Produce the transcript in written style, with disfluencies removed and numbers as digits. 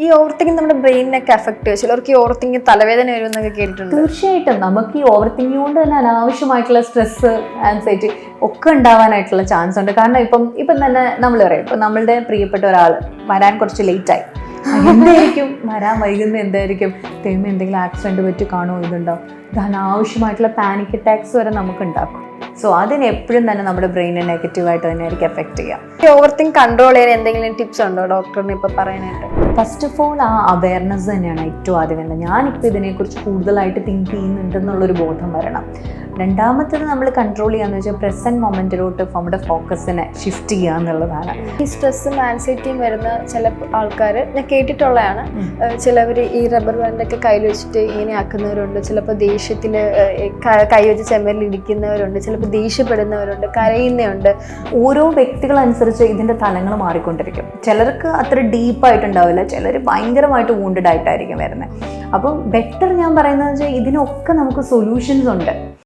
ഈ over thinking നമ്മുടെ ബ്രെയിനിനൊക്കെ affect ചെയ്യും. ചിലർക്ക് ഈ ഓവർ തിങ്കിങ് തലവേദന വരുമെന്നൊക്കെ കേട്ടിട്ടുണ്ട്. തീർച്ചയായിട്ടും നമുക്ക് ഈ ഓവർ തിങ്കിങ് കൊണ്ട് തന്നെ അനാവശ്യമായിട്ടുള്ള സ്ട്രെസ്, ആൻസൈറ്റി ഒക്കെ ഉണ്ടാവാനായിട്ടുള്ള ചാൻസ് ഉണ്ട്. കാരണം ഇപ്പം തന്നെ നമ്മൾ പറയും, ഇപ്പം നമ്മളുടെ പ്രിയപ്പെട്ട ഒരാൾ വരാൻ കുറച്ച് ലേറ്റായി, എന്തായിരിക്കും വരാൻ വൈകുന്നത്, എന്തായിരിക്കും ദൈവമേ എന്തെങ്കിലും ആക്സിഡന്റ് പറ്റി കാണുമോ, ഇതുണ്ടോ, ഇത് അനാവശ്യമായിട്ടുള്ള പാനിക് അറ്റാക്സ് വരെ നമുക്ക് ഉണ്ടാക്കും. സോ അതിന് എപ്പോഴും തന്നെ നമ്മുടെ ബ്രെയിനെ നെഗറ്റീവായിട്ട് തന്നെ ആയിരിക്കും എഫക്ട് ചെയ്യുക. ഈ ഓവർ തിങ്ക് കൺട്രോൾ ചെയ്യാൻ എന്തെങ്കിലും ടിപ്സ് ഉണ്ടോ ഡോക്ടറിന് ഇപ്പൊ പറയാനായിട്ട്? ഫസ്റ്റ് ഓഫ് ഓൾ ആ അവയർനെസ് തന്നെയാണ് ഏറ്റവും ആദ്യം വേണ്ടത്. ഞാനിപ്പോൾ ഇതിനെക്കുറിച്ച് കൂടുതലായിട്ട് തിങ്ക് ചെയ്യുന്നുണ്ടെന്നുള്ളൊരു ബോധം വരണം. രണ്ടാമത്തേത് നമ്മൾ കൺട്രോൾ ചെയ്യാന്ന് വെച്ചാൽ പ്രസന്റ് മൊമെന്റിലോട്ട് നമ്മുടെ ഫോക്കസിനെ ഷിഫ്റ്റ് ചെയ്യുക എന്നുള്ളതാണ്. ഈ സ്ട്രെസ്സും ആൻസൈറ്റിയും വരുന്ന ചില ആൾക്കാർ ഞാൻ കേട്ടിട്ടുള്ളതാണ്. ചിലവർ ഈ റബ്ബർ ബാൻഡൊക്കെ കയ്യിൽ വെച്ചിട്ട് ഇങ്ങനെ ആക്കുന്നവരുണ്ട്, ചിലപ്പോൾ ദേഷ്യത്തിൽ കൈ വെച്ച് ചെമ്മരിൽ ഇടിക്കുന്നവരുണ്ട്, ചിലപ്പോൾ ദേഷ്യപ്പെടുന്നവരുണ്ട്, കരയുന്നവരുണ്ട്. ഓരോ വ്യക്തികളനുസരിച്ച് ഇതിൻ്റെ തലങ്ങൾ മാറിക്കൊണ്ടിരിക്കും. ചിലർക്ക് അത്ര ഡീപ്പായിട്ടുണ്ടാവില്ല, ചിലർ ഭയങ്കരമായിട്ട് വൂണ്ടഡ് ആയിട്ടായിരിക്കും വരുന്നത്. അപ്പം ബെറ്റർ ഞാൻ പറയുന്നത് വെച്ചാൽ ഇതിനൊക്കെ നമുക്ക് സൊല്യൂഷൻസ് ഉണ്ട്.